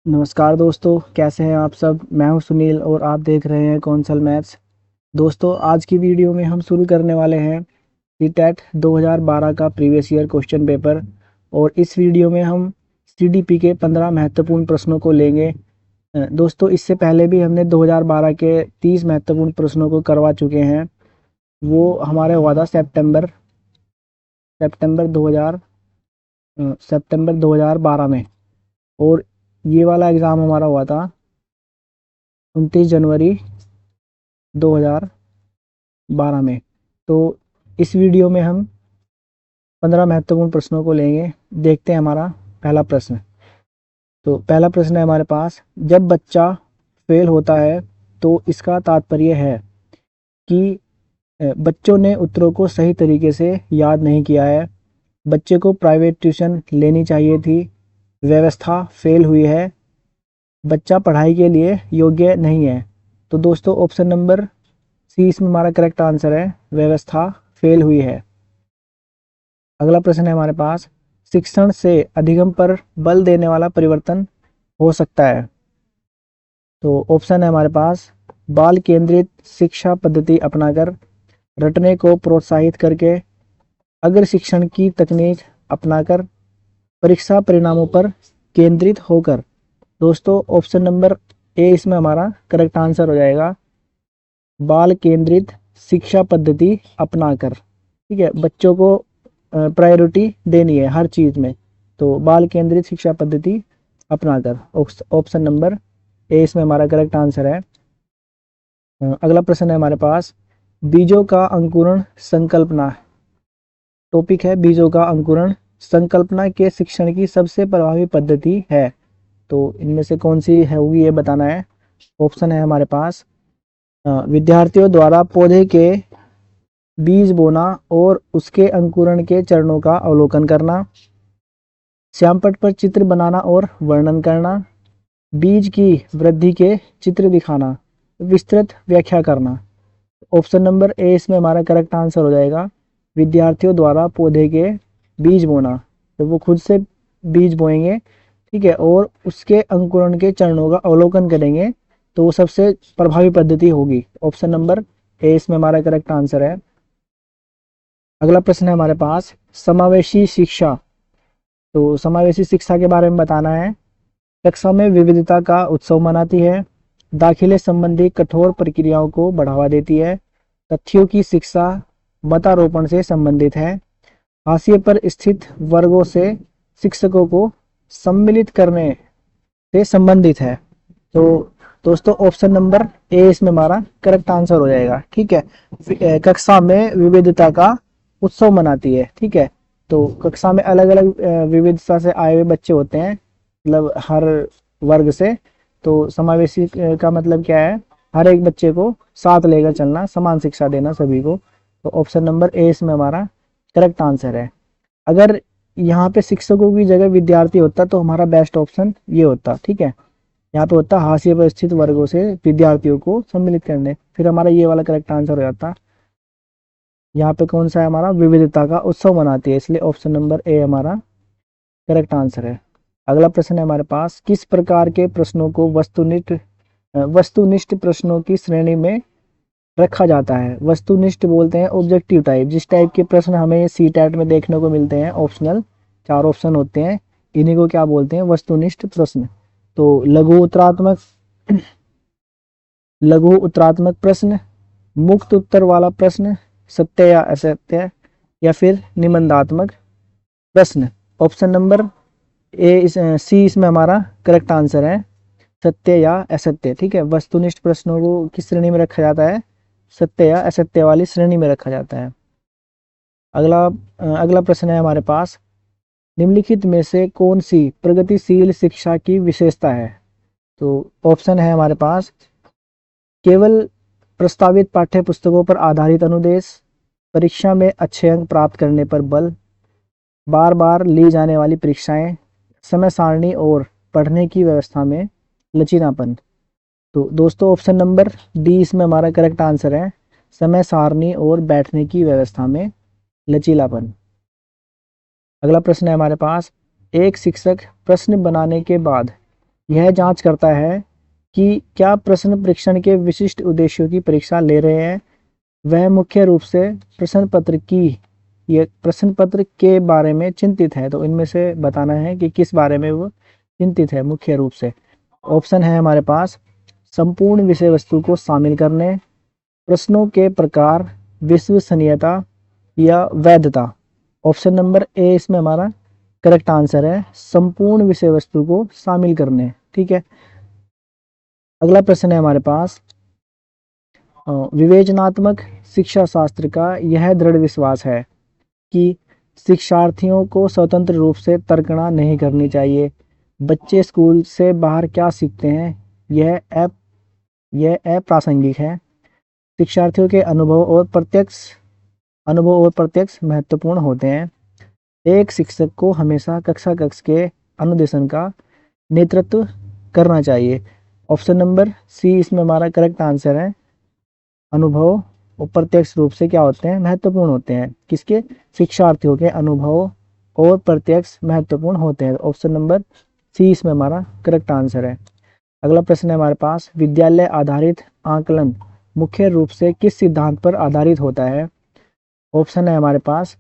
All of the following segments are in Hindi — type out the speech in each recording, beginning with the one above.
नमस्कार दोस्तों, कैसे हैं आप सब। मैं हूं सुनील और आप देख रहे हैं कौनसल मैथ्स। दोस्तों, आज की वीडियो में हम शुरू करने वाले हैं सीटेट 2012 का प्रीवियस ईयर क्वेश्चन पेपर। और इस वीडियो में हम सीडीपी के 15 महत्वपूर्ण प्रश्नों को लेंगे। दोस्तों, इससे पहले भी हमने 2012 के 30 महत्वपूर्ण प्रश्नों को करवा चुके हैं। वो हमारा हुआ था सितंबर 2012 में। और ये वाला एग्ज़ाम हमारा हुआ था 29 जनवरी 2012 में। तो इस वीडियो में हम 15 महत्वपूर्ण प्रश्नों को लेंगे। देखते हैं हमारा पहला प्रश्न। तो पहला प्रश्न है हमारे पास, जब बच्चा फेल होता है तो इसका तात्पर्य है कि बच्चों ने उत्तरों को सही तरीके से याद नहीं किया है, बच्चे को प्राइवेट ट्यूशन लेनी चाहिए थी, व्यवस्था फेल हुई है, बच्चा पढ़ाई के लिए योग्य नहीं है। तो दोस्तों, ऑप्शन नंबर सी इसमें हमारा करेक्ट आंसर है, व्यवस्था फेल हुई है। अगला प्रश्न है हमारे पास, शिक्षण से अधिगम पर बल देने वाला परिवर्तन हो सकता है। तो ऑप्शन है हमारे पास, बाल केंद्रित शिक्षा पद्धति अपनाकर, रटने को प्रोत्साहित करके, अग्र शिक्षण की तकनीक अपनाकर, परीक्षा परिणामों पर केंद्रित होकर। दोस्तों, ऑप्शन नंबर ए इसमें हमारा करेक्ट आंसर हो जाएगा, बाल केंद्रित शिक्षा पद्धति अपनाकर। ठीक है, बच्चों को प्रायोरिटी देनी है हर चीज़ में, तो बाल केंद्रित शिक्षा पद्धति अपनाकर। ऑप्शन नंबर ए इसमें हमारा करेक्ट आंसर है। अगला प्रश्न है हमारे पास, बीजों का अंकुरण संकल्पना। टॉपिक है बीजों का अंकुरण संकल्पना के शिक्षण की सबसे प्रभावी पद्धति है। तो इनमें से कौन सी है होगी ये बताना है। ऑप्शन है हमारे पास, विद्यार्थियों द्वारा पौधे के बीज बोना और उसके अंकुरण के चरणों का अवलोकन करना, श्यामपट्ट पर चित्र बनाना और वर्णन करना, बीज की वृद्धि के चित्र दिखाना, विस्तृत व्याख्या करना। ऑप्शन नंबर ए इसमें हमारा करेक्ट आंसर हो जाएगा, विद्यार्थियों द्वारा पौधे के बीज बोना। तो वो खुद से बीज बोएंगे, ठीक है, और उसके अंकुरण के चरणों का अवलोकन करेंगे, तो वो सबसे प्रभावी पद्धति होगी। ऑप्शन नंबर ए इसमें हमारा करेक्ट आंसर है। अगला प्रश्न है हमारे पास, समावेशी शिक्षा। तो समावेशी शिक्षा के बारे में बताना है। कक्षा में विविधता का उत्सव मनाती है, दाखिले संबंधी कठोर प्रक्रियाओं को बढ़ावा देती है, तथ्यों की शिक्षा मतारोपण से संबंधित है, हाशिए पर स्थित वर्गों से शिक्षकों को सम्मिलित करने से संबंधित है। तो दोस्तों, ऑप्शन नंबर ए इसमें हमारा करेक्ट आंसर हो जाएगा। ठीक है, कक्षा में विविधता का उत्सव मनाती है। ठीक है, तो कक्षा में अलग अलग विविधता से आए हुए बच्चे होते हैं, मतलब हर वर्ग से। तो समावेशी का मतलब क्या है, हर एक बच्चे को साथ लेकर चलना, समान शिक्षा देना सभी को। तो ऑप्शन नंबर ए इसमें हमारा करेक्ट आंसर है। अगर यहाँ पे शिक्षकों की जगह विद्यार्थी होता तो हमारा बेस्ट ऑप्शन ये होता। ठीक है, यहाँ पे होता हाशिए पर स्थित वर्गों से विद्यार्थियों को सम्मिलित करने, फिर हमारा ये वाला करेक्ट आंसर हो जाता। यहाँ पे कौन सा है हमारा, विविधता का उत्सव मनाती है, इसलिए ऑप्शन नंबर ए हमारा करेक्ट आंसर है। अगला प्रश्न है हमारे पास, किस प्रकार के प्रश्नों को वस्तुनिष्ठ प्रश्नों की श्रेणी में रखा जाता है। वस्तुनिष्ठ बोलते हैं ऑब्जेक्टिव टाइप, जिस टाइप के प्रश्न हमें सीटेट में देखने को मिलते हैं, ऑप्शनल 4 ऑप्शन होते हैं, इन्हीं को क्या बोलते हैं, वस्तुनिष्ठ प्रश्न। तो लघु उत्तरात्मक प्रश्न, मुक्त उत्तर वाला प्रश्न, सत्य या असत्य, या फिर निबंधात्मक प्रश्न। ऑप्शन नंबर सी इसमें हमारा करेक्ट आंसर है, सत्य या असत्य। ठीक है, वस्तुनिष्ठ प्रश्नों को किस श्रेणी में रखा जाता है, सत्य या असत्य वाली श्रेणी में रखा जाता है। अगला प्रश्न है हमारे पास, निम्नलिखित में से कौन सी प्रगतिशील शिक्षा की विशेषता है। तो ऑप्शन है हमारे पास, केवल प्रस्तावित पाठ्य पुस्तकों पर आधारित अनुदेश, परीक्षा में अच्छे अंक प्राप्त करने पर बल, बार बार ली जाने वाली परीक्षाएं, समय सारणी और पढ़ने की व्यवस्था में लचीलापन। तो दोस्तों, ऑप्शन नंबर डी इसमें हमारा करेक्ट आंसर है, समय सारणी और बैठने की व्यवस्था में लचीलापन। अगला प्रश्न है हमारे पास, एक शिक्षक प्रश्न बनाने के बाद यह जांच करता है कि क्या प्रश्न परीक्षण के विशिष्ट उद्देश्यों की परीक्षा ले रहे हैं। वह मुख्य रूप से प्रश्न पत्र के बारे में चिंतित है। तो इनमें से बताना है कि किस बारे में वो चिंतित है मुख्य रूप से। ऑप्शन है हमारे पास संपूर्ण विषय वस्तु को शामिल करने, प्रश्नों के प्रकार, विश्वसनीयता या वैधता। ऑप्शन नंबर ए इसमें हमारा करेक्ट आंसर है, संपूर्ण विषय वस्तु को शामिल करने। ठीक है, अगला प्रश्न है हमारे पास विवेचनात्मक शिक्षा शास्त्र का यह दृढ़ विश्वास है कि शिक्षार्थियों को स्वतंत्र रूप से तर्कना नहीं करनी चाहिए। बच्चे स्कूल से बाहर क्या सीखते हैं, यह अप्रासंगिक है। शिक्षार्थियों के अनुभव और प्रत्यक्ष महत्वपूर्ण होते हैं। एक शिक्षक को हमेशा कक्षा कक्ष के अनुदेशन का नेतृत्व करना चाहिए। ऑप्शन नंबर सी इसमें हमारा करेक्ट आंसर है। अनुभव और प्रत्यक्ष रूप से क्या होते हैं, महत्वपूर्ण होते हैं। किसके, शिक्षार्थियों के अनुभव और प्रत्यक्ष महत्वपूर्ण होते हैं। ऑप्शन नंबर सी इसमें हमारा करेक्ट आंसर है। अगला प्रश्न है हमारे पास विद्यालय आधारित आकलन मुख्य रूप से किस सिद्धांत पर आधारित होता है। ऑप्शन है हमारे पास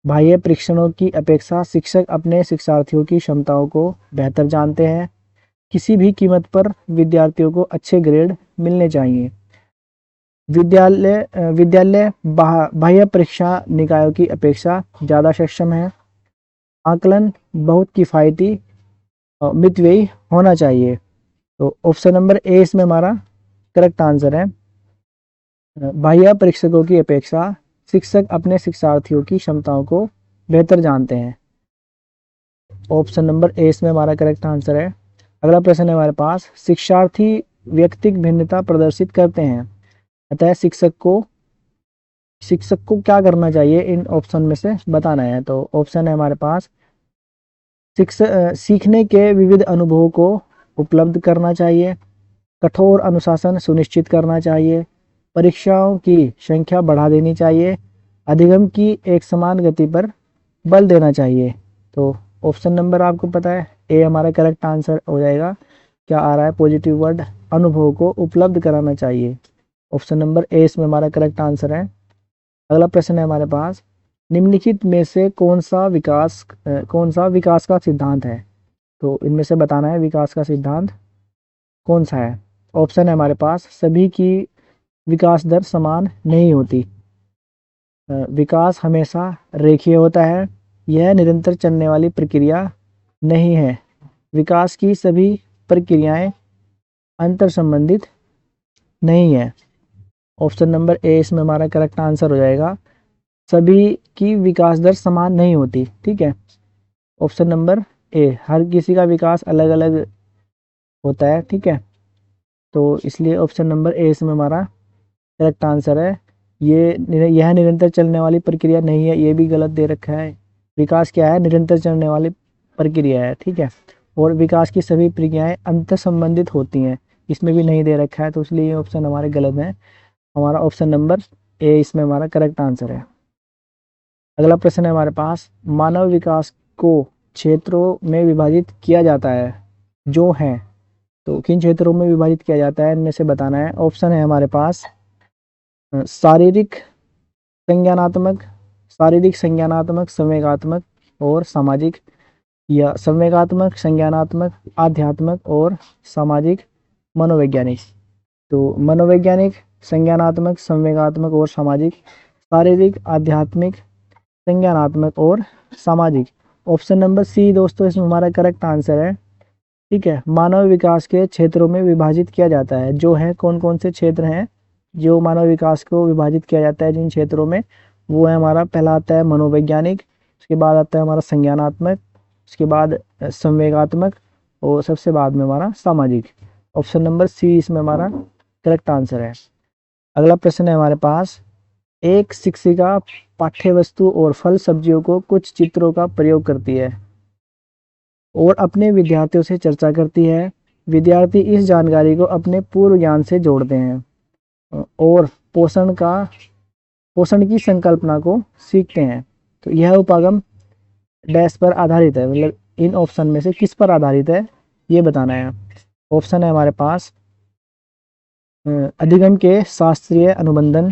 बाह्य परीक्षणों की अपेक्षा शिक्षक अपने शिक्षार्थियों की क्षमताओं को बेहतर जानते हैं। किसी भी कीमत पर विद्यार्थियों को अच्छे ग्रेड मिलने चाहिए। विद्यालय बाह्य परीक्षा निकायों की अपेक्षा ज़्यादा सक्षम है। आकलन बहुत किफ़ायती मितव्ययी होना चाहिए। तो ऑप्शन नंबर ए इसमें हमारा करेक्ट आंसर है। बाह्य परीक्षकों की अपेक्षा शिक्षक अपने शिक्षार्थियों की क्षमताओं को बेहतर जानते हैं। ऑप्शन नंबर ए इसमें हमारा करेक्ट आंसर है। अगला प्रश्न है हमारे पास शिक्षार्थी व्यक्तिगत भिन्नता प्रदर्शित करते हैं, अतः शिक्षक को क्या करना चाहिए, इन ऑप्शन में से बताना है। तो ऑप्शन है हमारे पास सीखने के विविध अनुभवों को उपलब्ध करना चाहिए, कठोर अनुशासन सुनिश्चित करना चाहिए, परीक्षाओं की संख्या बढ़ा देनी चाहिए, अधिगम की एक समान गति पर बल देना चाहिए। तो ऑप्शन नंबर आपको पता है ए हमारा करेक्ट आंसर हो जाएगा। क्या आ रहा है, पॉजिटिव वर्ड, अनुभव को उपलब्ध कराना चाहिए। ऑप्शन नंबर ए इसमें हमारा करेक्ट आंसर है। अगला प्रश्न है हमारे पास निम्नलिखित में से कौन सा विकास का सिद्धांत है। तो इनमें से बताना है विकास का सिद्धांत कौन सा है। ऑप्शन है हमारे पास सभी की विकास दर समान नहीं होती, विकास हमेशा रेखीय होता है, यह निरंतर चलने वाली प्रक्रिया नहीं है, विकास की सभी प्रक्रियाएं अंतर संबंधित नहीं है। ऑप्शन नंबर ए इसमें हमारा करेक्ट आंसर हो जाएगा, सभी की विकास दर समान नहीं होती। ठीक है, ऑप्शन नंबर ए, हर किसी का विकास अलग अलग होता है। ठीक है, तो इसलिए ऑप्शन नंबर ए इसमें हमारा करेक्ट आंसर है। यह निरंतर चलने वाली प्रक्रिया नहीं है, ये भी गलत दे रखा है। विकास क्या है, निरंतर चलने वाली प्रक्रिया है। ठीक है, और विकास की सभी प्रक्रियाएं अंतर संबंधित होती हैं, इसमें भी नहीं दे रखा है, तो इसलिए ये ऑप्शन हमारे गलत है। हमारा ऑप्शन नंबर ए इसमें हमारा करेक्ट आंसर है। अगला प्रश्न है हमारे पास मानव विकास को क्षेत्रों में विभाजित किया जाता है जो है, तो किन क्षेत्रों में विभाजित किया जाता है इनमें से बताना है। ऑप्शन है हमारे पास शारीरिक, संज्ञानात्मक, संवेगात्मक और सामाजिक, या संवेगात्मक, संज्ञानात्मक, आध्यात्मक और सामाजिक मनोवैज्ञानिक। तो मनोवैज्ञानिक, संज्ञानात्मक, संवेगात्मक और सामाजिक, शारीरिक, आध्यात्मिक, संज्ञानात्मक और सामाजिक। ऑप्शन नंबर सी दोस्तों इसमें हमारा करेक्ट आंसर है। ठीक है, मानव विकास के क्षेत्रों में विभाजित किया जाता है जो है, कौन कौन से क्षेत्र हैं जो मानव विकास को विभाजित किया जाता है जिन क्षेत्रों में, वो है हमारा पहला आता है मनोवैज्ञानिक, उसके बाद आता है हमारा संज्ञानात्मक, उसके बाद संवेगात्मक और सबसे बाद में हमारा सामाजिक। ऑप्शन नंबर सी इसमें हमारा करेक्ट आंसर है। अगला प्रश्न है हमारे पास एक शिक्षिका पाठ्य वस्तु और फल सब्जियों को कुछ चित्रों का प्रयोग करती है और अपने विद्यार्थियों से चर्चा करती है। विद्यार्थी इस जानकारी को अपने पूर्व ज्ञान से जोड़ते हैं और पोषण की संकल्पना को सीखते हैं। तो यह उपागम डैश पर आधारित है, मतलब इन ऑप्शन में से किस पर आधारित है, ये बताना है। ऑप्शन है हमारे पास अधिगम के शास्त्रीय अनुबंधन,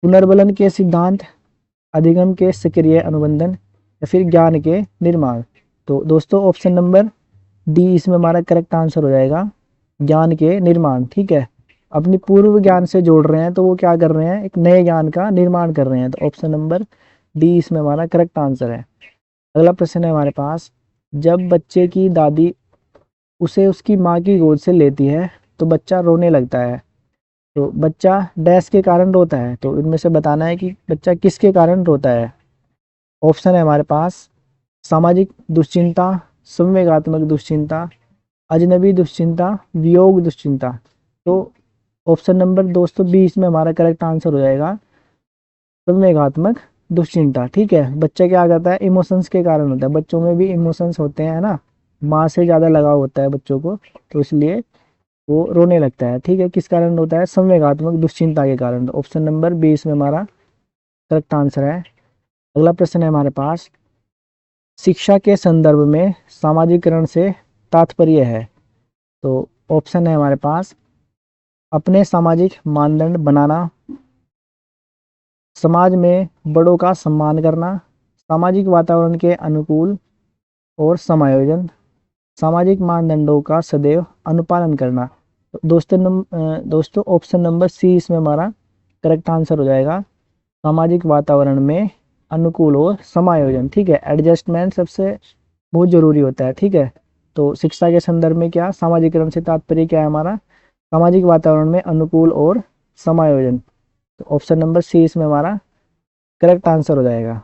पुनर्बलन के सिद्धांत, अधिगम के सक्रिय अनुबंधन या फिर ज्ञान के निर्माण। तो दोस्तों ऑप्शन नंबर डी इसमें हमारा करेक्ट आंसर हो जाएगा, ज्ञान के निर्माण। ठीक है, अपनी पूर्व ज्ञान से जोड़ रहे हैं तो वो क्या कर रहे हैं, एक नए ज्ञान का निर्माण कर रहे हैं। तो ऑप्शन नंबर डी इसमें हमारा करेक्ट आंसर है। अगला प्रश्न है हमारे पास, जब बच्चे की दादी उसे उसकी माँ की गोद से लेती है तो बच्चा रोने लगता है, तो बच्चा डैश के कारण रोता है। तो इनमें से बताना है कि बच्चा किसके कारण रोता है। ऑप्शन है हमारे पास सामाजिक दुश्चिंता, संवेगात्मक दुश्चिंता, अजनबी दुश्चिंता, वियोग दुश्चिंता। तो ऑप्शन नंबर दोस्तों 20 में हमारा करेक्ट आंसर हो जाएगा संवेगात्मक दुश्चिंता। ठीक है, बच्चा क्या करता है, इमोशंस के कारण होता है, बच्चों में भी इमोशंस होते हैं ना, माँ से ज़्यादा लगाव होता है बच्चों को, तो इसलिए वो रोने लगता है। ठीक है, किस कारण होता है, संवेगात्मक दुश्चिंता के कारण। तो ऑप्शन नंबर 20 में हमारा करेक्ट आंसर है। अगला प्रश्न है हमारे पास, शिक्षा के संदर्भ में सामाजिकरण से तात्पर्य है। तो ऑप्शन है हमारे पास अपने सामाजिक मानदंड बनाना, समाज में बड़ों का सम्मान करना, सामाजिक वातावरण के अनुकूल और समायोजन, सामाजिक मानदंडों का सदैव अनुपालन करना। तो दोस्तों ऑप्शन नंबर सी इसमें हमारा करेक्ट आंसर हो जाएगा, सामाजिक वातावरण में अनुकूल और समायोजन। ठीक है, एडजस्टमेंट सबसे बहुत जरूरी होता है। ठीक है, तो शिक्षा के संदर्भ में क्या, सामाजिकरण से तात्पर्य क्या है हमारा, सामाजिक वातावरण में अनुकूल और समायोजन। तो ऑप्शन नंबर सी इसमें हमारा करेक्ट आंसर हो जाएगा।